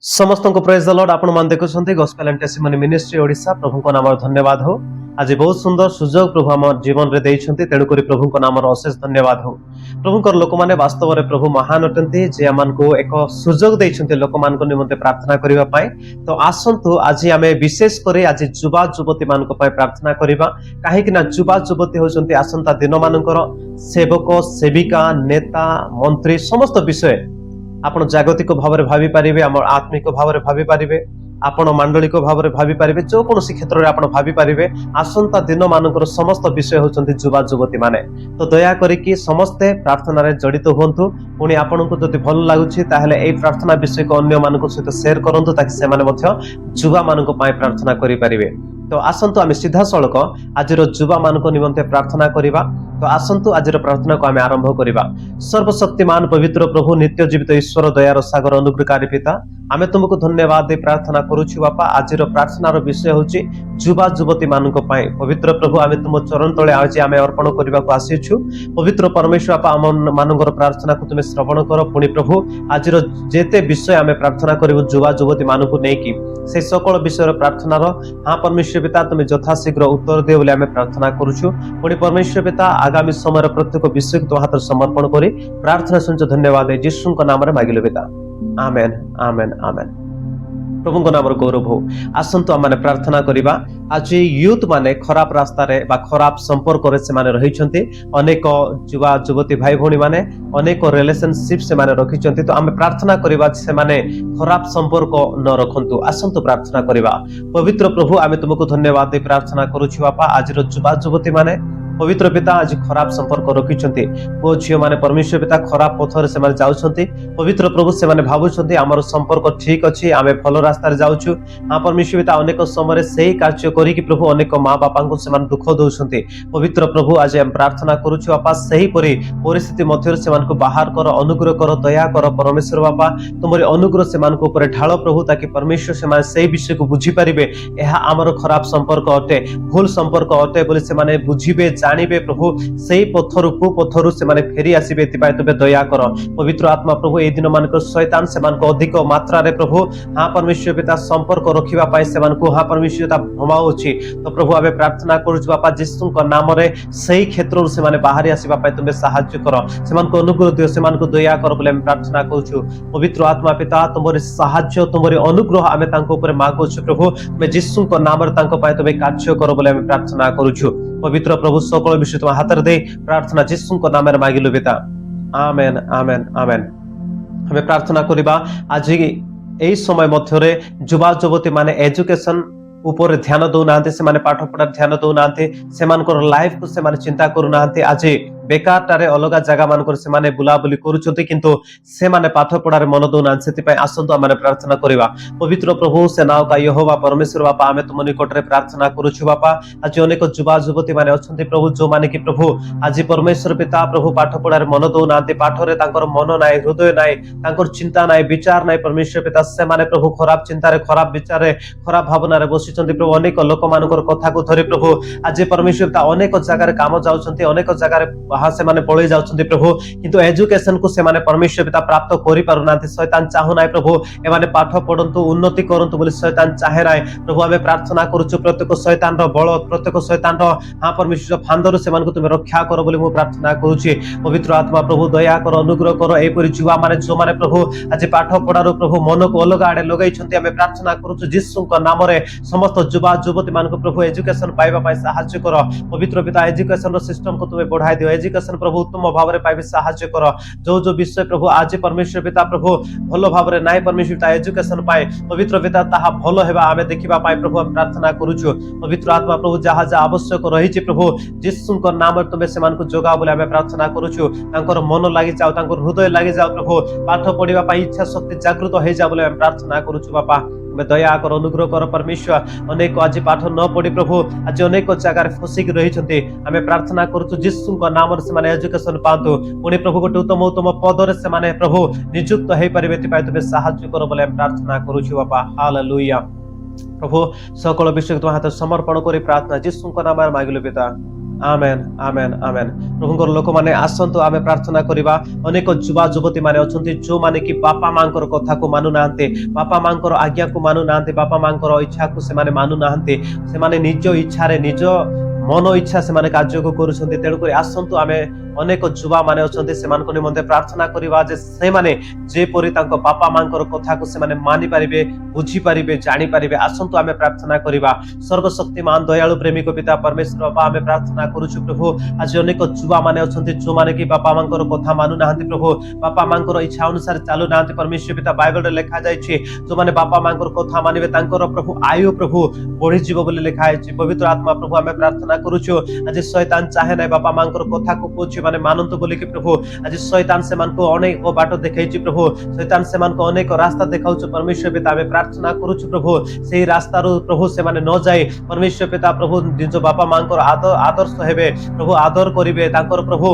समस्त को praise the lord. आपण मान देखुछंती gospel and testimony ministry Odisha. प्रभु को नाम धन्यवाद हो। आज बहुत सुंदर सुजोग प्रभु आम जीवन रे देइछंती, तेणु करी प्रभु को नाम अशेष धन्यवाद हो। प्रभु को लोक माने वास्तव रे प्रभु महान अटंती, जे आमान को एक सुजोग देइछंती लोक मान को निमंते प्रार्थना करिवा पाए। तो आसंतु आज आमे विशेष करे आज युवा युवती मान को पाए प्रार्थना करिवा, काहे कि ना युवा युवती होचंती आसंता दिन मानकर सेवक सेविका नेता मंत्री समस्त विषय आपण जागतिक भाव में भावी पारिबे, आम आत्मिक भाव में भावी पारिबे, आपण मांडलिक भाव में भावी पारिबे, जो कौन क्षेत्र में आपण भावी पारिबे। आसंता दिन मानकर समस्त विषय होचंती युवा युवती माने। तो दया करिकी समस्ते प्रार्थना रे जड़ित होंतु। पुणी आपण को जदि भल लागुछि ताहेले एई प्रार्थना विषय को अन्य मानक सहित शेयर करंतु, ताकि से माने मध्य युवा मानक पय प्रार्थना करि पारिबे। तो आसंतु आमे सीधा सड़क आज युवा मानक निमंते प्रार्थना करिबा। तो आसंतु आज प्रार्थना को आमे आरंभ करिबा। सर्वशक्तिमान पवित्र प्रभु नित्य जीवित ईश्वर दयार सागर अनुग्रहकारी पिता, आमे तुमको धन्यवाद दे प्रार्थना करूछु बापा। आज प्रार्थनार विषय होछि युवा युवती मानक पय। पवित्र प्रभु आमे तुम चरण तले आज आमे अर्पण करिबा को आसीछु। पवित्र परमेश्वर बापा आम मानकर प्रार्थना को तुमे श्रवण कर। पुणी प्रभु आज जेते विषय आमे प्रार्थना करिबु युवा युवती मानक नेकी, से सकल विषय प्रार्थनार हाँ परमेश्वर पिता तुम यथाशीघ्र उत्तर दियो बोली आमे प्रार्थना करूछु। पुणी परमेश्वर पिता आगामी समय प्रत्येक विषय को तुम हाथ समर्पण करी प्रार्थना सुनछ। धन्यवाद यीशु का नाम रे मागिलो पिता, आमेन आमेन आमेन। प्रभु को नाम गौरव हो। आसंतु आम प्रार्थना करिबा। आज यूथ माने खराब रास्ता रे बा खराब संपर्क रे से माने रहिछंती। अनेक युवा युवती भाई भौणी माने अनेक रिलेशनशिप से माने रखिछंती। तो आम प्रार्थना करिबा से माने खराब संपर्क न रखंतु। आसंतु प्रार्थना करिबा। पवित्र प्रभु आमे तुमको धन्यवाद दे प्रार्थना करूछु बापा। आज युवा युवती माने पवित्र पिता आज खराब संपर्क रखिछंती। पो झियो माने परमेश्वर पिता खराब पथर से माने जाउछंती। पवित्र प्रभु से माने भाबुछंती हमर संपर्क ठीक अछि, आमे भलो रास्ता रे जाउछु। हां परमेश्वर पिता अनेक समय सेही कार्य करी कि प्रभु अनेक मां बापा को से माने दुख दउछंती। पवित्र प्रभु आज हम प्रार्थना करूछु बापा, सही परि परिस्थिति मध्य से माने को बाहर कर, अनुग्रह कर, दया कर परमेश्वर बापा। तुमरे अनुग्रह से माने को ऊपर ढालो प्रभु, ताकि परमेश्वर से माने सही विषय को बुझी परिबे। एहा हमर खराब संपर्क अटे, भूल संपर्क अटे बोली से माने बुझिबे जानिबे प्रभु। सही पत्थर को पत्थर से माने फेरी आसीबे। तिपाय तबे दया कर पवित्र आत्मा प्रभु। ए दिन मानक शैतान से मानक अधिक मात्रा रे प्रभु हां परमेश्वर पिता संपर्क रखिबा पाए से मानक हां परमेश्वर पिता भमाउछि। तो प्रभु आबे प्रार्थना करूछु बापा, यीशु को नाम रे सही क्षेत्र से माने बाहर आसीबा पाए तुमे सहायता कर, से मानक अनुग्रह दियो, से मानक दया कर बोले हम प्रार्थना करूछु। पवित्र आत्मा पिता तुमरे सहायता तुमरे अनुग्रह आमे तांको ऊपर मागुछु प्रभु। मैं यीशु को नाम रे तांको पाए तबे कार्य कर बोले हम प्रार्थना करूछु। पवित्र प्रभु सकल विषय तुम हाथ दे प्रार्थना यीशु को नाम रे मागिलो पिता, आमेन आमेन आमेन। हमें प्रार्थना करिबा। आज एई समय मध्यरे युवा युवती माने एजुकेशन ऊपर ध्यान दउ नांते, से माने पाठ पढ़ा ध्यान दउ नांते, से मानकर लाइफ को से माने चिंता करू नांते। आज बेकार टारे अलग जगह मानकर से माने बुलाबुली करूछथि, किंतु से माने पाठ पढ़ारे मन दउ नांते। सेति पय आसंतु आमे प्रार्थना करिबा। पवित्र प्रभु से नाव का यहोवा परमेश्वर बापा, आमे तुम निकट रे प्रार्थना करूछु बापा। आज अनेक युवा युवती माने अछंती प्रभु, जो माने कि प्रभु आज परमेश्वर पिता प्रभु पाठ पढ़ारे मन दउ नांते। पाठ रे तांकर मन नाय, हृदय नाय, तांकर चिंता नाय, विचार नाय परमेश्वर पिता। से माने प्रभु खराब चिंता रे, खराब विचार रे, खराब भावना रे बसिचंती प्रभु। अनेक लोक मानकर कथा को धरि प्रभु आज परमेश्वर पिता अनेक जगह रे काम जाउचंती, अनेक जगह रे बाहा से माने पळै जाउचंती प्रभु, किंतु एजुकेशन को से माने परमेश्वर पिता प्राप्त करि पारु नांती। शैतान चाहु नाय प्रभु ए माने पाठ पढंतु, उन्नति करंतु बोली शैतान चाहे नाय प्रभु। आमे प्रार्थना करूछु प्रत्येक शैतान रो बळ, प्रत्येक शैतान रो हां परमेश्वर फांदर से मानको तुमे रक्षा कर बोली मु प्रार्थना करूछि। पवित्र आत्मा प्रभु दया कर, अनुग्रह कर। ए परि जुवा माने जो माने प्रभु आज पाठ पढारो प्रभु मन को अलग आडे लगाई छंती। आमे प्रार्थना करूछु यीशु को नाम रे समस्त युवा युवती मानको प्रभु एजुकेशन पाइबा पाई सहायता कर। पवित्र पिता एजुकेशन रो सिस्टम को तुमे बढ़ाई दियो। एजुकेशन प्रभु उत्तम भाव रे पाइबे सहायता कर। जो जो विषय प्रभु आज परमेश्वर पिता प्रभु भलो भाव रे नाय परमेश्वर पिता एजुकेशन पाए पवित्र पिता ताहा भलो हेबा आमे देखिबा पाए प्रभु हम प्रार्थना करूछु। पवित्र आत्मा प्रभु जहा जहा आवश्यक रहिछि प्रभु यीशु को नाम रे तुमे से मानको जोगा बोले आमे प्रार्थना करूछु। तांकर मन लागि जाओ, तांकर हृदय लागि जाओ प्रभु। पाठ पढिबा पाई इच्छा शक्ति जागृत हो जा बोले हम प्रार्थना करूछु बापा। मैं दया कर, अनुग्रह कर परमेश्वर। अनेक आज पाठ न पढ़ी प्रभु आज अनेक जगह फसिक रही आमे प्रार्थना करूछु यीशु को नाम से माने एजुकेशन पातु। पुणी प्रभु गोटे उत्तम उत्तम पद रे से माने प्रभु नियुक्त हे परिबे, तिपाय तुमे सहायता कर बोले प्रार्थना करूछु बापा। हालेलुया। प्रभु सकल विषय तुम हाथ समर्पण करी प्रार्थना यीशु को नाम रे मागिलो पिता, आमेन आमेन आमेन प्रभुଙ୍କର ଲୋକମାନେ ଆସନ୍ତୁ ଆମେ ପ୍ରାର୍ଥନା କରିବା ଅନେକ ଯୁବା ଯୁବତୀ ମାନେ ଅଛନ୍ତି ଯୋଉମାନେ କି ବାପା ମାଙ୍କର କଥାକୁ ମାନୁନାହାନ୍ତି ବାପା ମାଙ୍କର ଆଜ୍ଞାକୁ ମାନୁନାହାନ୍ତି ବାପା ମାଙ୍କର ଇଚ୍ଛାକୁ ସେମାନେ ମାନୁନାହାନ୍ତି ସେମାନେ ନିଜ ଇଚ୍ଛାରେ ନିଜ ମନ ଇଚ୍ଛା ସେମାନେ କାର୍ଯ୍ୟକୁ କରୁଛନ୍ତି ତେଣୁକରି ଆସନ୍ତୁ ଆମେ ଅନେକ ଯୁବା ମାନେ ଅଛନ୍ତି ସେମାନଙ୍କ ନିମନ୍ତେ ପ୍ରାର୍ଥନା କରିବା ଯେ ସେମାନେ ଯେପରି ତାଙ୍କ ବାପା ମାଙ୍କର କଥାକୁ ସେମାନେ ମାନିପାରିବେ ବୁଝିପାରିବେ ଜାଣିପାରିବେ ଆସନ୍ତୁ ଆମେ ପ୍ରାର୍ଥନା କରିବା ସର୍ବଶକ୍ତିମାନ ଦୟାଳୁ ପ୍ରେମିକ ପିତା ପରମେଶ୍ୱର ବାପା ଆମେ ପ୍ରାର୍ଥନା କରୁଛୁ ପ୍ରଭୁ ଆଜି ଅନେକ ଯୁବା ମାନେ ଅଛନ୍ତି ଯୋଉମାନେ କି ବାପା ମାଙ୍କର କଥା ମାନୁନାହାନ୍ତି ପ୍ରଭୁ ବାପା ମାଙ୍କର ଇଚ୍ଛା ଅନୁସାରେ ଚାଲୁନାହାନ୍ତି ପରମେଶ୍ୱର ପିତା ବାଇବଲରେ ଲେଖାଯାଇଛି ଯୋଉମାନେ ବାପା ମାଙ୍କର କଥା ମାନିବେ ତାଙ୍କର ପ୍ରଭୁ ଆୟୁ ପ୍ରଭୁ ବଢିଯିବ ବୋଲି ଲେଖା ହେଇଛି ପବିତ୍ର ଆତ୍ମା ପ୍ରଭୁ ଆମେ ପ୍ରାର୍ଥନା କରୁଛୁ ଆଜି ଶୈତାନ ଚାହେଁ ନାହିଁ ବାପା ମାଙ୍କର କଥାକୁ ପୁଅ ଝିଅମାନେ ମାନନ୍ତୁ ବୋଲିକି ପ୍ରଭୁ ଆଜି ଶୈତାନ ସେମାନଙ୍କୁ ଅନେକ ବାଟ ଦେଖେଇଛି ପ୍ରଭୁ ଶୈତାନ ସେମାନଙ୍କୁ ଅନେକ ରାସ୍ତା ଦେଖାଉଛି ପରମେଶ୍ୱର ପିତା ଆମେ ପ୍ରାର୍ଥନା କରୁଛୁ ପ୍ରଭୁ ସେଇ ରାସ୍ତାରୁ ପ୍ରଭୁ ସେମାନେ ନ ଯାଇ ପରମେଶ୍ୱର ପିତା ପ୍ରଭୁ ନିଜ ବାପା ମାଙ୍କର ଆଦର୍ଶ ହେବେ ପ୍ରଭୁ ଆଦର କରିବେ ତାଙ୍କର ପ୍ରଭୁ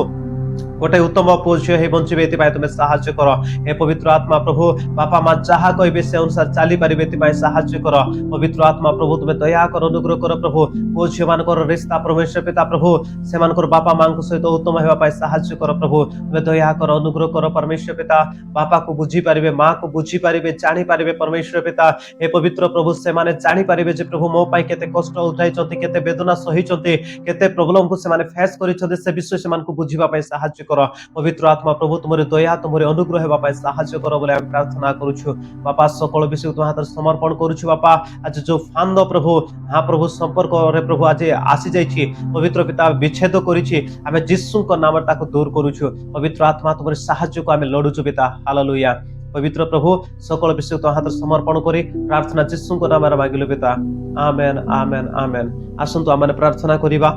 गोटे उत्तम पुओ झील हो बंचे तुम साहय कर हे पवित्र आत्मा प्रभु बापा माँ जहाँ कहे से अनुसार चली पारे साहय कर पवित्र आत्मा प्रभु तुम दया कर अनुग्रह कर प्रभु पुओ झील मान रिश्ता परमेश्वर पिता प्रभु से बापा माँ सहित उत्तम होगापी साहय कर प्रभु तुम दया कर अनुग्रह कर परमेश्वर पिता बापा को बुझीपारे माँ को बुझीपारे जानीपारे परमेश्वर पिता हे पवित्र प्रभु से जानीपारे प्रभु मो पाई केते कष्ट उठाई केते वेदना सही केते प्रोब्लेम को से फेस कर विषय से बुझापी साहय कर पवित्र आत्मा प्रभु तुमरे दया तुमरे अनुग्रह हेबापी साहय कर बोले आम प्रार्थना करूछु बापा सकल विषय तुम हाथ समर्पण करूछु बापा आज जो फांद प्रभु हाँ प्रभु संपर्क रे प्रभु आज आसी जाइछि पवित्र पिता विच्छेद करिछि आमे यीशु को नाम ताको दूर करूछु पवित्र आत्मा तुमरे साहय को आमे लडुछु पिता हालेलुया पवित्र प्रभु सकल विषय तो हाथ समर्पण करी प्रार्थना यीशु को नाम रे मांगिलु पिता आमेन आमेन आमेन आसंतु आमे प्रार्थना करिबा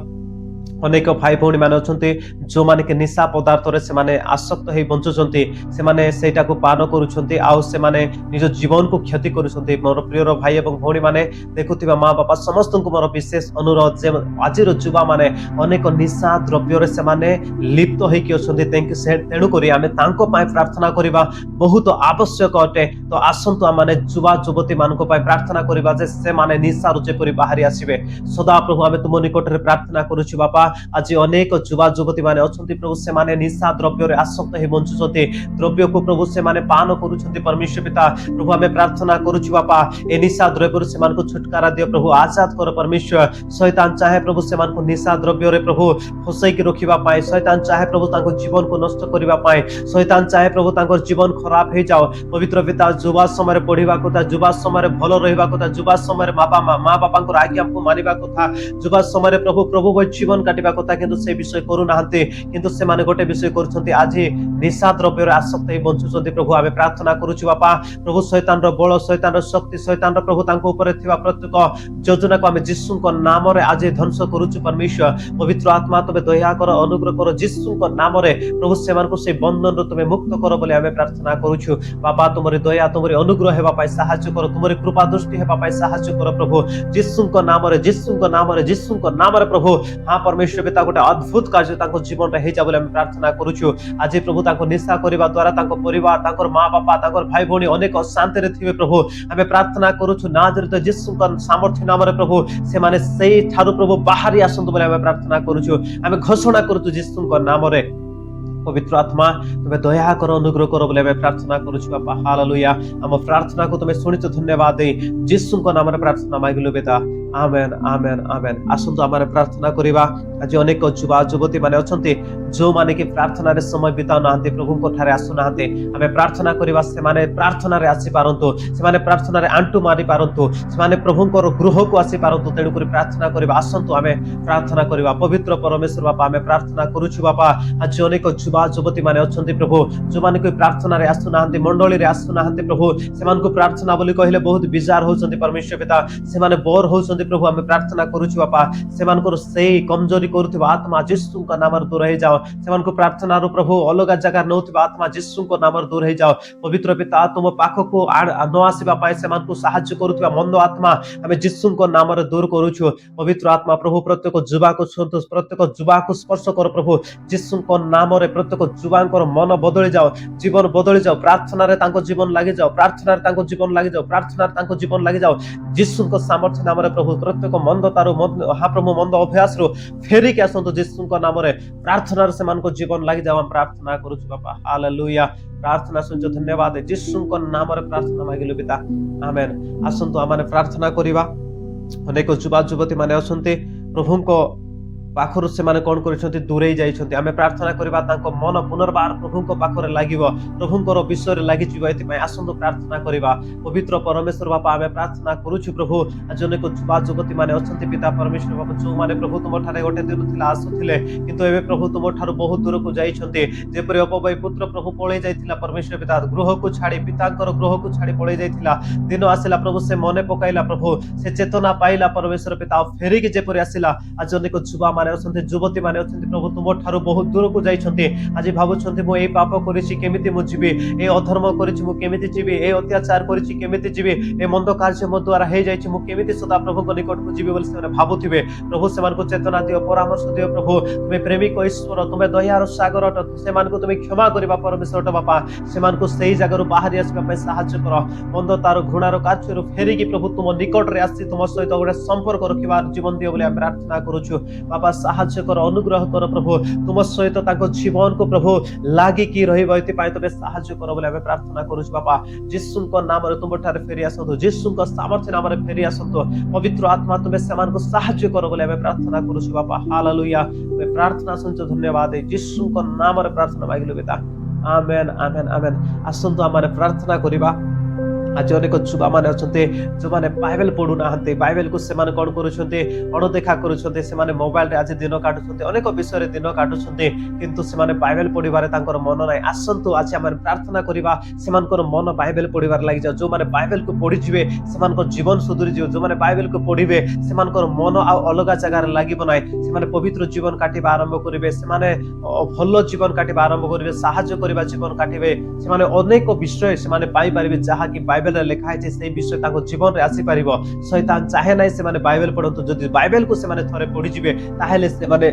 अनेक भाई भौणी मैंने अच्छा जो मैंने कि निशा पदार्थ से आसक्त हो बंचुंट से पान करुँचे निज जीवन को क्षति करुँच मोर प्रिय भाई और भौणी मैंने देखुवा माँ बापा समस्त को मोर विशेष अनुरोध जे आज युवा मैंने अनेक निशा द्रव्य से लिप्त होती तेणुक आम प्रार्थना करवा बहुत आवश्यक अटे तो आसतु आम युवा युवती मान प्रार्थना करवा से निशा जेपरी बाहरी आसवे सदा प्रभु आम तुम निकट में प्रार्थना करुछु बापा आज अनेक युवा युवती माने अछंती प्रभु से माने निशा द्रव्य रे आसक्त हे बंचुछंती द्रव्य को प्रभु से माने पान करूछंती परमेश्वर पिता प्रभु हमें प्रार्थना करूछु बापा ए निशा द्रव्य से मान को छुटकारा दियो प्रभु आजाद कर परमेश्वर शैतान चाहे प्रभु से मान को निशा द्रव्य रे प्रभु फसई के रखिबा पाए शैतान चाहे प्रभु ताको जीवन को नष्ट करिबा पाए शैतान चाहे प्रभु ताको जीवन खराब हे जाओ पवित्र पिता युवा समय पढ़िबा कथा युवा समय भलो रहिबा कथा युवा समय माँ बापा को आज्ञा को मानिबा कथा युवा समय प्रभु प्रभु जीवन काटिबा कथा किंतु से विषय करू नाहंते किंतु से माने गोटे विषय करूछंती आज निशा द्रव्य रे आसक्त हे बंचुछंती प्रभु आमे प्रार्थना करूछु बापा प्रभु शैतान रो बल शैतान रो शक्ति शैतान रो प्रभु तांको ऊपर थिबा प्रत्येक योजना को आमे यीशु को नाम रे आज ध्वंस करूछु परमेश्वर पवित्र आत्मा तुमे दया कर अनुग्रह कर यीशु को नाम रे प्रभु सेमान को से बंधन रो तुमे मुक्त कर बोले आमे प्रार्थना करूछु बापा तुमरे दया तुमरे अनुग्रह हेबा पाई साहाय्य कर तुमरे कृपा दृष्टि हेबा पाई साहाय्य कर प्रभु यीशु को नाम रे यीशु को नाम रे यीशु को नाम रे प्रभु हाँ परमेश्वर पिता गोटे अद्भुत कार्य ताको जीवन रे हे जा बोले हम प्रार्थना करूछु आज प्रभु ताको निशा करबा द्वारा ताको परिवार ताको माँ बापा ताको भाई भौणी अनेक शांति रे थिबे प्रभु हमें प्रार्थना करूछु नाजरेत यीशु का सामर्थ्य नाम रे प्रभु से माने सेही ठारू प्रभु बाहरी आसंतु बोले हम प्रार्थना करूछु हमें घोषणा करूछु यीशु का नाम रे पवित्र आत्मा तुम्हें दया कर अनुग्रह कर बोले मैं प्रार्थना करूछु बापा हालेलुया हम प्रार्थना को तुम्हें सुनित धन्यवाद दे यीशु को नाम रे प्रार्थना मांगिलु बेटा आमेन आमेन आमेन आसंतु आमार प्रार्थना करिबा आज अनेक युवा युवती माने अछंती जो माने कि प्रार्थना रे समय बिताउ नाहंती प्रभु को ठारे आसु नाहंती हमें प्रार्थना करिबा से माने प्रार्थना रे आसी पारंतु से माने प्रार्थना रे आंटू मारी पारंतु से माने प्रभु को गृह को आसी पारंतु तेणु करी प्रार्थना करिबा आसंतु हमें प्रार्थना करिबा पवित्र परमेश्वर बापा हमें प्रार्थना करूछु बापा आज अनेक युवा युवती माने अछंती प्रभु जो माने कोई प्रार्थना रे आसु नाहंती मंडली रे आसु नाहंती प्रभु से मान को प्रार्थना बोली कहले बहुत बिजार होचंती परमेश्वर पिता से माने बोर होचंती प्रभु हमें प्रार्थना करूछु बापा सेमानकर सेही कमजोरी करूथिबा आत्मा यीशु का नाम रे दूर हे जाओ सेमानको प्रार्थना रो प्रभु अलग जगह नउथिबा आत्मा यीशु को नाम रे दूर हे जाओ पवित्र पिता तुम पाखको न आसीबा पाए सेमानको सहाय्य करूथिबा मंद आत्मा हमें यीशु को नाम रे दूर करूछु पवित्र आत्मा प्रभु प्रत्येक युवा को छुंतु प्रत्येक युवा को स्पर्श कर प्रभु यीशु को नाम रे प्रत्येक युवांकर मन बदली जाओ जीवन बदली जाओ प्रार्थना रे तांको जीवन लागि जाओ प्रार्थना रे तांको जीवन लागि जाओ प्रार्थना रे तांको जीवन लागि जाओ यीशु को सामर्थ्य नाम रे प्रभु प्रभु प्रत्येक मंदतारू हाँ प्रभु मंद अभ्यास रू फेरिक आसतु जीसु नाम प्रार्थना से जीवन लगी जाओ प्रार्थना करुछु बापा हालेलुया प्रार्थना सुनछ धन्यवाद जीसु नाम प्रार्थना मागिलु पिता आमेन आसतु आम प्रार्थना करवा अनेक युवा युवती माने असंते प्रभु को पाखर से माने कौन कर दूरे जाइछन्ति आमे प्रार्थना करबा तांको मन पुनर्बार प्रभु को पाखरे लागिवो प्रभुंकर विषय रे लागि जिवो एति आसंतु प्रार्थना करबा पवित्र परमेश्वर बापा आमे प्रार्थना करूछु प्रभु आज अनेक युवा युवती माने अछन्ति पिता परमेश्वर बापा जो माने प्रभु तुम ठारे गोटे दिन थिला आसुथिले किंतु एबे प्रभु तुम ठारो बहुत दूर को जाइछन्ति जेपरि अपबय पुत्र प्रभु पळे जाइथिला परमेश्वर पिता गृह को छाड़ी पितांकर गृह को छाड़ी पळे जाइथिला दिन आसिला प्रभु से मने पकाइला प्रभु से चेतना पाइला परमेश्वर पिता फेरिक जेपरि आसिला आज अनेक युवा माने असंते युवती माने असंते प्रभु तुम ठारो बहुत दूर को जाइछन्ति आज भाबुछन्ति मो ए पाप करिछि केमिति मु जिबि ए अधर्म करिछि मु केमिति जिबि ए अत्याचार करिछि केमिति जिबि ए मंद कार्य मो द्वारा हे जाइछि मु केमिति सदा प्रभु को निकट को जिबि बोली से भाबुथिबे प्रभु सेमान को चेतना दियो परामर्श दियो प्रभु तुमे प्रेमिक ईश्वर तुमे दयार सागर सेमान को तुमे क्षमा करबा परमेश्वर बापा सेमान को सही जगह बाहर आसबा पे सहायता करो मंद तार घृणार कार्य रु फेरि कि प्रभु तुम निकट रे आसी तुम सहित गोटे संपर्क रखिबा जीवन दियो बोली प्रार्थना करूछु बापा साहाय्य कर अनुग्रह कर प्रभु तुम सहित जीवन को प्रभु लागी की रहिबो एति पाए तबे साहाय्य कर बोले हमें प्रार्थना करूछ बापा यीशु को नाम रे तुम ठारे फेरि आसंतो यीशु को सामर्थ्य नाम रे फेरि आसंतो पवित्र आत्मा तुम समान को साहाय्य कर बोले हमें प्रार्थना करूछ बापा हालेलुया मैं प्रार्थना सुनछ धन्यवाद यीशु को नाम रे प्रार्थना मागिलो बेटा आमेन आमेन आमेन आसंतो हमारे प्रार्थना करिबा आज अनेक युवा माने अछन्ते जो माने बाइबल पढु नाहन्ते बाइबल को से माने कोन करूछन्ते अणदेखा करूछन्ते से माने मोबाइल रे आज दिन काटुछन्ते अनेक विषय रे दिन काटुछन्ते किंतु से माने बाइबल पढिबारे तांकर मन नै आसंतु आज हम प्रार्थना करिबा सेमानकर मन बाइबल पढिबार लागि जा जो माने बाइबल को पढि जिवे सेमानकर जीवन सुधुरि जिवो जो माने बाइबल को पढिबे सेमानकर मन आ अलगा जगह रे लागिबो नै से माने पवित्र जीवन काटिबा आरंभ करिवे से माने भलो जीवन काटिबा आरंभ करिवे साहाय्य करिबा जीवन काटिबे से माने अनेक विषय से माने पाई परिबे जहा कि बाइबल लिखा है से विषय ताको जीवन रे आसी परिबो शैतान चाहे नै से माने बाइबल पढन्तु जदि बाइबल को से माने थरे पढि जिवे ताहेले से माने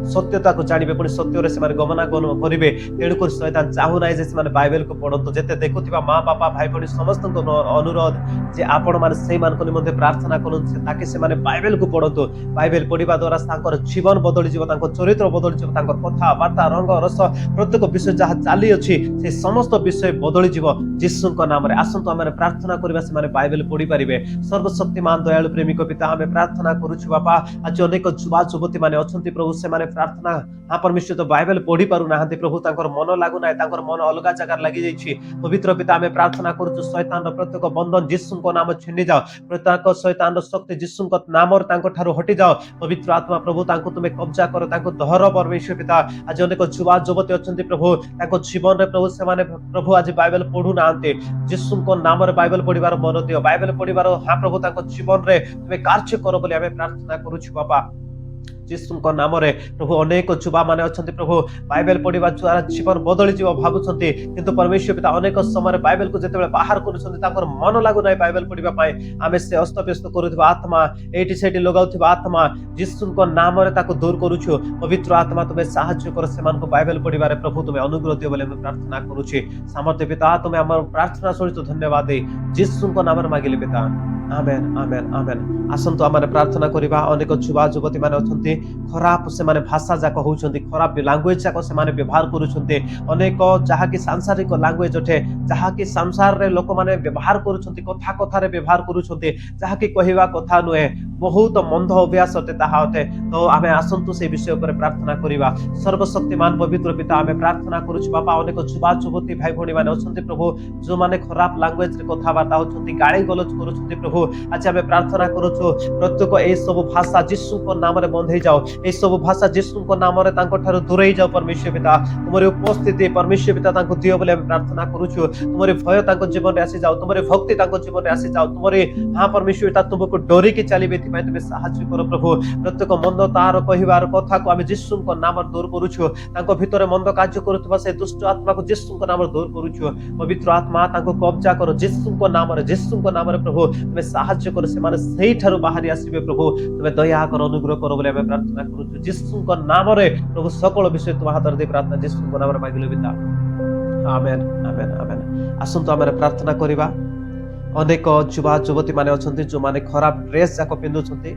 सत्यता को जानिबे पुणी सत्य रे से माने गमनागमन करिवे तेणु कर शैतान चाहू नै जे से माने बाइबल को पढन्तु जेते देखुथिबा मां बापा भाई बहिनी समस्त को अनुरोध जे आपण माने सेही मान को निमंते प्रार्थना करन से ताके से माने बाइबल को पढन्तु बाइबल पढिबा द्वारा तांकर जीवन बदली जीव तांकर चरित्र बदली जीव तांकर कथा वार्ता रंग रस प्रत्येक विषय जहा चाली अछि से समस्त विषय बदली जीव यीशु को नाम रे आसंतु हमारे प्रार्थना करबा से माने बाइबल पढि परिबे सर्वशक्तिमान दयालु प्रेमिक पिता हमें प्रार्थना करूछु बापा आज अनेक युवा युवती माने अछंती प्रभु से माने प्रार्थना हाँ परमेश्वर तो बाइबल पढ़ी पारु ना प्रभु तांकर मन लागु ना तांकर मन अलगा जगह लगी जाइछि पवित्र पिता हमें प्रार्थना करूछु शैतान रो प्रत्येक बंधन यीशु को नाम छिनि जाओ प्रत्येक शैतान रो शक्ति यीशु को नाम रे तांको ठारो हटि जाओ पवित्र आत्मा प्रभु तांको तुमे कब्जा करो तांको धर परमेश्वर पिता आज अनेक युवा युवती अछंती प्रभु तांको जीवन रे प्रभु से माने प्रभु आज बाइबल पढ़ु नांते यीशु को नाम रे बाइबल पढ़िबार मन दियो बाइबल पढ़िबार हाँ प्रभु तांको जीवन रे तुमे कार्य करो बोली हमें प्रार्थना करूछु बाबा यीशु को नाम रे प्रभु अनेक युवा माने अछंती प्रभु बाइबल पढ़िबा द्वारा जीवन बदली जीव भाबुछंती किंतु परमेश्वर पिता अनेक समय बाइबल को जेतेबेले बाहर करूछंती ताकर मन लागु नै बाइबल पढ़िबा पाए आमे से अस्तव्यस्त करूथिबा आत्मा एटी सेटी लगाउथिबा आत्मा यीशु को नाम रे ताको दूर करूछु पवित्र आत्मा तुमे साहाय्य कर सेमान को बाइबल पढ़िबारे प्रभु तुमे अनुग्रह दियो बोले मैं प्रार्थना करूछि सामर्थ्य पिता तुमे हमर प्रार्थना सहित धन्यवाद दे यीशु को नाम रे मागिले पिता आमेन आमेन आमेन आसंतु आमे प्रार्थना करिबा अनेक युवा युवती माने अछंती खराब से माने भाषा जाक होउछंती खराब लैंग्वेज जाक से माने व्यवहार करूछंती अनेक जहा कि सांसारिक लैंग्वेज उठे जहा कि संसार रे लोक माने व्यवहार करूछंती कथा कथा रे व्यवहार करूछंती जहा कि कहिबा कथा नुहे बहुत मंद अभ्यास होते ताहा होते तो आमे आसंतु से विषय पर प्रार्थना करिबा सर्वशक्तिमान पवित्र पिता आमे प्रार्थना करूछु बापा अनेक युवा युवती भाई भणी माने अछंती प्रभु जो माने खराब लैंग्वेज रे कथा बार्ता होछंती गाली गलौज करूछंती प्रभु आज आमे प्रार्थना करूछु प्रत्येक ए सब भाषा यीशु को नाम रे बंधै जाओ ए सब भाषा यीशु को नाम रे तांको ठारो दूरै जाओ परमेश्वर पिता तुमरे उपस्थिति परमेश्वर पिता तांको दियो बोले आमे प्रार्थना करूछु तुमरे भय तांको जीवन रे आसी जाओ तुमरे भक्ति तांको जीवन रे आसी जाओ तुमरे हां परमेश्वर पिता तुमको डरी के चलीबे एथि तुमे साहाय्य करो प्रभु प्रत्येक मंद तार कहिबार कथा को आमे यीशु को नाम रे दूर करूछु तांको भितरे मंद कार्य करूतबा से दुष्ट आत्मा को यीशु को नाम रे दूर करूछु पवित्र आत्मा तांको कब्जा करो यीशु को नाम रे प्रभु तुमे साहाय्य करो से माने सही ठारो बाहरी आसीबे प्रभु तुमे दया करो अनुग्रह करो बोले आमे प्रार्थना करूछु यीशु को नाम रे प्रभु सकल विषय तुम हाथ दे प्रार्थना यीशु को नाम रे मागिले पिता आमेन आमेन आमेन आसंतु आमे प्रार्थना करिबा ଅନେକ ଯୁବା ଯୁବତୀ ମାନେ ଅଛନ୍ତି ଯୋଉମାନେ ଖରାପ ଡ୍ରେସ୍ ଯାକ ପିନ୍ଧୁଛନ୍ତି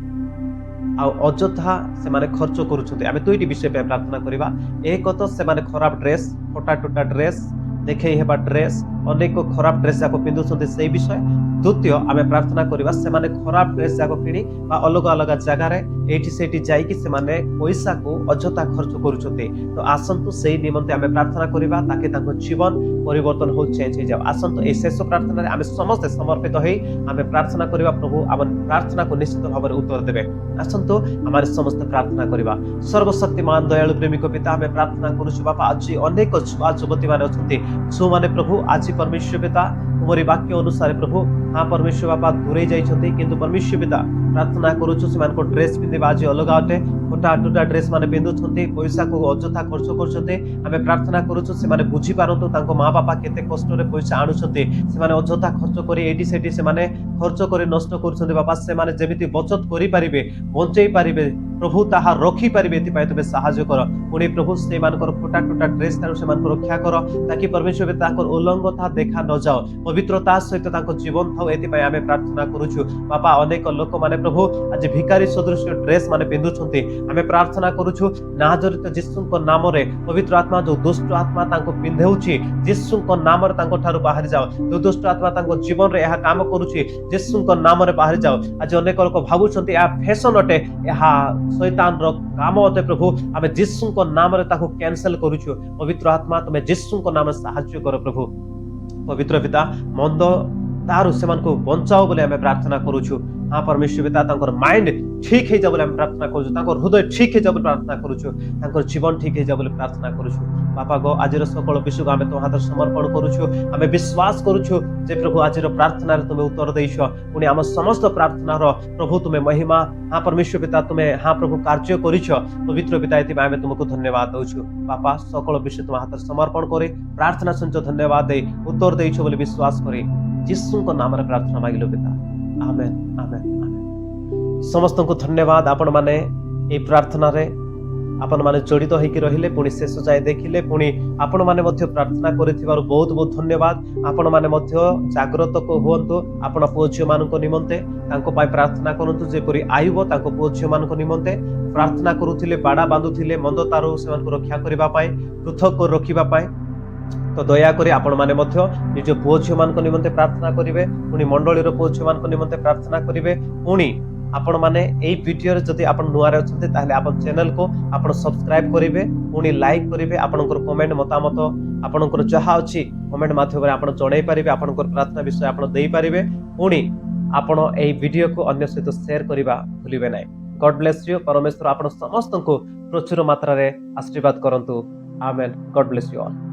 ଆଉ ଅଯଥା ସେମାନେ ଖର୍ଚ୍ଚ କରୁଛନ୍ତି। ଆମେ ଦୁଇଟି ବିଷୟ ପାଇଁ ପ୍ରାର୍ଥନା କରିବା। ଏକ ତ ସେମାନେ ଖରାପ ଡ୍ରେସ୍, ଫଟା ଟୁଟା ଡ୍ରେସ୍, ଦେଖେଇ ହେବା ଡ୍ରେସ୍, ଅନେକ ଖରାପ ଡ୍ରେସ୍ ଯାକ ପିନ୍ଧୁଛନ୍ତି ସେଇ ବିଷୟ। ଦ୍ୱିତୀୟ ଆମେ ପ୍ରାର୍ଥନା କରିବା ସେମାନେ ଖରାପ ଡ୍ରେସ୍ ଯାକ କିଣି ବା ଅଲଗା ଅଲଗା ଜାଗାରେ ଏଇଠି ସେଇଠି ଯାଇକି ସେମାନେ ପଇସାକୁ ଅଯଥା ଖର୍ଚ୍ଚ କରୁଛନ୍ତି। ତ ଆସନ୍ତୁ ସେଇ ନିମନ୍ତେ ଆମେ ପ୍ରାର୍ଥନା କରିବା ତାକି ତାଙ୍କ ଜୀବନ ପରିବର୍ତ୍ତନ ହଉ, ଚେଞ୍ଜ ହେଇଯାଉ। ଆସନ୍ତୁ এই ଶେଷ ପ୍ରାର୍ଥନାରେ ଆମେ ସମସ୍ତେ ସମର୍ପିତ ହେଇ ଆମେ ପ୍ରାର୍ଥନା କରିବା। ପ୍ରଭୁ ଆମ ପ୍ରାର୍ଥନାକୁ ନିଶ୍ଚିତ ଭାବରେ ଉତ୍ତର ଦେବେ। ଆସନ୍ତୁ ଆମେ ସମସ୍ତେ ପ୍ରାର୍ଥନା କରିବା। ସର୍ବଶକ୍ତିମାନ ଦୟାଳୁ ପ୍ରେମିକ ପିତା ଆମେ ପ୍ରାର୍ଥନା କରୁଛୁ ବାପା ଆଜି ଅନେକ ଯୁବା ଯୁବତୀ ମାନେ ଅଛନ୍ତି ଯୋଉମାନେ ପ୍ରଭୁ ଆଜି ପରମେଶ୍ୱର ପିତା ତୁମରି ବାକ୍ୟ ଅନୁସାରେ ପ୍ରଭୁ ହଁ ପରମେଶ୍ୱର ବାପା ଦୂରେଇ ଯାଇଛନ୍ତି, କିନ୍ତୁ ପରମେଶ୍ୱର ପିତା ପ୍ରାର୍ଥନା କରୁଛୁ ସେମାନଙ୍କ ଡ୍ରେସ୍ ପିନ୍ଧିବା ଆଜି ଅଲଗା ଅଟେ। ଫଟା ଟୁଟା ଡ୍ରେସ୍ ମାନେ ପିନ୍ଧୁଛନ୍ତି, ପଇସାକୁ ଅଯଥା ଖର୍ଚ୍ଚ କରୁଛନ୍ତି। ଆମେ ପ୍ରାର୍ଥନା କରୁଛୁ ସେମାନେ ବୁଝିପାରନ୍ତୁ ତାଙ୍କ ମା ବାପା କେତେ କଷ୍ଟରେ ପଇସା ଆଣୁଛନ୍ତି, ସେମାନେ ଅଯଥା ଖର୍ଚ୍ଚ କରି ଏଇଠି ସେଠି ସେମାନେ ଖର୍ଚ୍ଚ କରି ନଷ୍ଟ କରୁଛନ୍ତି। ବାପା ସେମାନେ ଯେମିତି ବଚତ କରିପାରିବେ, ବଞ୍ଚେଇ ପାରିବେ ପ୍ରଭୁ ତାହା ରଖିପାରିବେ, ଏଥିପାଇଁ ତୁମେ ସାହାଯ୍ୟ କର। ପୁଣି ପ୍ରଭୁ ସେମାନଙ୍କର ଫଟା ଟୁଟା ଡ୍ରେସ୍ ଠାରୁ ସେମାନଙ୍କୁ ରକ୍ଷା କର ତାକି ପରମେଶ୍ୱର ତାଙ୍କର ଉଲ୍ଲଂଘତା ଦେଖା ନ ଯାଉ, ପବିତ୍ରତା ସହିତ ତାଙ୍କ ଜୀବନ ଥାଉ, ଏଥିପାଇଁ ଆମେ ପ୍ରାର୍ଥନା କରୁଛୁ। ବାପା ଅନେକ ଲୋକମାନେ ପ୍ରଭୁ ଆଜି ଭିକାରୀ ସଦୃଶ ଡ୍ରେସ୍ ମାନେ ପିନ୍ଧୁଛନ୍ତି। ଆମେ ପ୍ରାର୍ଥନା କରୁଛୁ ନାଜରିତ ଯୀଶୁଙ୍କ ନାମରେ ପବିତ୍ର ଆତ୍ମା ଯୋଉ ଦୁଷ୍ଟ ଆତ୍ମା ତାଙ୍କୁ ପିନ୍ଧଉଛି ଯୀଶୁଙ୍କ ନାମରେ ତାଙ୍କ ଠାରୁ ବାହାରି ଯାଉ। ଯୋଉ ଦୁଷ୍ଟ ଆତ୍ମା ତାଙ୍କ ଜୀବନରେ ଏହା କାମ କରୁଛି ଯୀଶୁଙ୍କ ନାମରେ ବାହାରି ଯାଉ। ଆଜି ଅନେକ ଲୋକ ଭାବୁଛନ୍ତି ଏହା ଫ୍ୟାସନ ଅଟେ, ଏହା ଶୈତାନର କାମ ଅଟେ। ପ୍ରଭୁ ଆମେ ଯୀଶୁଙ୍କ ନାମରେ ତାକୁ କ୍ୟାନ୍ସେଲ କରୁଛୁ। ପବିତ୍ର ଆତ୍ମା ତୁମେ ଯୀଶୁଙ୍କ ନାମରେ ସାହାଯ୍ୟ କର ପ୍ରଭୁ। ପବିତ୍ର ପିତା ମନ୍ଦ ତାରୁ ସେମାନଙ୍କୁ ବଞ୍ଚାଅ ବୋଲି ଆମେ ପ୍ରାର୍ଥନା କରୁଛୁ। ହଁ ପରମେଶ୍ୱର ପିତା ତାଙ୍କର ମାଇଣ୍ଡ ଠିକ ହେଇଯାଉ ବୋଲି ଆମେ ପ୍ରାର୍ଥନା କରୁଛୁ, ତାଙ୍କର ହୃଦୟ ଠିକ ହେଇଯାଉ ବୋଲି ପ୍ରାର୍ଥନା କରୁଛୁ, ତାଙ୍କର ଜୀବନ ଠିକ ହେଇଯାଉ ବୋଲି ପ୍ରାର୍ଥନା କରୁଛୁ। ବାପା ଗୋ ଆଜିର ସକଳ ବିଷୟକୁ ଆମେ ତୋ ହାତରେ ସମର୍ପଣ କରୁଛୁ। ଆମେ ବିଶ୍ୱାସ କରୁଛୁ ଯେ ପ୍ରଭୁ ଆଜିର ପ୍ରାର୍ଥନାରେ ତୁମେ ଉତ୍ତର ଦେଇଛ। ପୁଣି ଆମ ସମସ୍ତ ପ୍ରାର୍ଥନାର ପ୍ରଭୁ ତୁମେ ମହିମା ହଁ ପରମେଶ୍ୱର ପିତା ତୁମେ ହଁ ପ୍ରଭୁ କାର୍ଯ୍ୟ କରିଛ। ପବିତ୍ର ପିତା ଏଥିପାଇଁ ଆମେ ତୁମକୁ ଧନ୍ୟବାଦ ଦଉଛୁ। ବାପା ସକଳ ବିଷୟ ତୁମ ହାତରେ ସମର୍ପଣ କରି ପ୍ରାର୍ଥନା ଶୁଣିଛ, ଧନ୍ୟବାଦ ଦେଇ ଉତ୍ତର ଦେଇଛ ବୋଲି ବିଶ୍ୱାସ କରି ଯୀଶୁଙ୍କ ନାମରେ ପ୍ରାର୍ଥନା ମାଗିଲୁ ପିତା, ଆମେନ୍ ଆମେନ୍ ଆମେନ୍। ସମସ୍ତଙ୍କୁ ଧନ୍ୟବାଦ ଆପଣମାନେ এই ପ୍ରାର୍ଥନାରେ ଆପଣମାନେ ଜଡ଼ିତ ହେଇକି ରହିଲେ, ପୁଣି ଶେଷ ଯାଏ ଦେଖିଲେ, ପୁଣି ଆପଣମାନେ ମଧ୍ୟ ପ୍ରାର୍ଥନା କରିଥିବାରୁ ବହୁତ ବହୁତ ଧନ୍ୟବାଦ। ଆପଣମାନେ ମଧ୍ୟ ଜାଗ୍ରତ ହୁଅନ୍ତୁ ଆପଣ ପୁଅ ଝିଅମାନଙ୍କ ନିମନ୍ତେ, ତାଙ୍କ ପାଇଁ ପ୍ରାର୍ଥନା କରନ୍ତୁ ଯେପରି ଆୟୁବ ତାଙ୍କ ପୁଅ ଝିଅମାନଙ୍କ ନିମନ୍ତେ ପ୍ରାର୍ଥନା କରୁଥିଲେ, ବାଡ଼ା ବାନ୍ଧୁଥିଲେ ମନ୍ଦତାରୁ ସେମାନଙ୍କୁ ରକ୍ଷା କରିବା ପାଇଁ, ପୃଥକ ରଖିବା ପାଇଁ। ତ ଦୟାକରି ଆପଣମାନେ ମଧ୍ୟ ନିଜ ପୁଅ ଝିଅମାନଙ୍କ ନିମନ୍ତେ ପ୍ରାର୍ଥନା କରିବେ, ପୁଣି ମଣ୍ଡଳୀର ପୁଅ ଝିଅମାନଙ୍କ ନିମନ୍ତେ ପ୍ରାର୍ଥନା କରିବେ। ପୁଣି ଆପଣମାନେ এই ଭିଡିଓରେ ଯଦି ଆପଣ ନୂଆରେ ଅଛନ୍ତି ତାହେଲେ ଆପଣ ଚ୍ୟାନେଲକୁ ଆପଣ ସବସ୍କ୍ରାଇବ କରିବେ, ପୁଣି ଲାଇକ୍ କରିବେ, ଆପଣଙ୍କର କମେଣ୍ଟ ମତାମତ ଆପଣଙ୍କର ଯାହା ଅଛି କମେଣ୍ଟ ମାଧ୍ୟମରେ ଆପଣ ଜଣାଇ ପାରିବେ, ଆପଣଙ୍କର ପ୍ରାର୍ଥନା ବିଷୟ ଆପଣ ଦେଇପାରିବେ। ପୁଣି ଆପଣ এই ଭିଡିଓକୁ ଅନ୍ୟ ସହିତ ସେୟାର କରିବା ଭୁଲିବେ ନାହିଁ। ଗଡ୍ ବ୍ଲେସ୍ ୟୁ। ପରମେଶ୍ୱର ଆପଣ ସମସ୍ତଙ୍କୁ ପ୍ରଚୁର ମାତ୍ରାରେ ଆଶୀର୍ବାଦ କରନ୍ତୁ। ଆମେନ୍। ଗଡ୍ ବ୍ଲେସ୍ ୟୁ ଅଲ୍।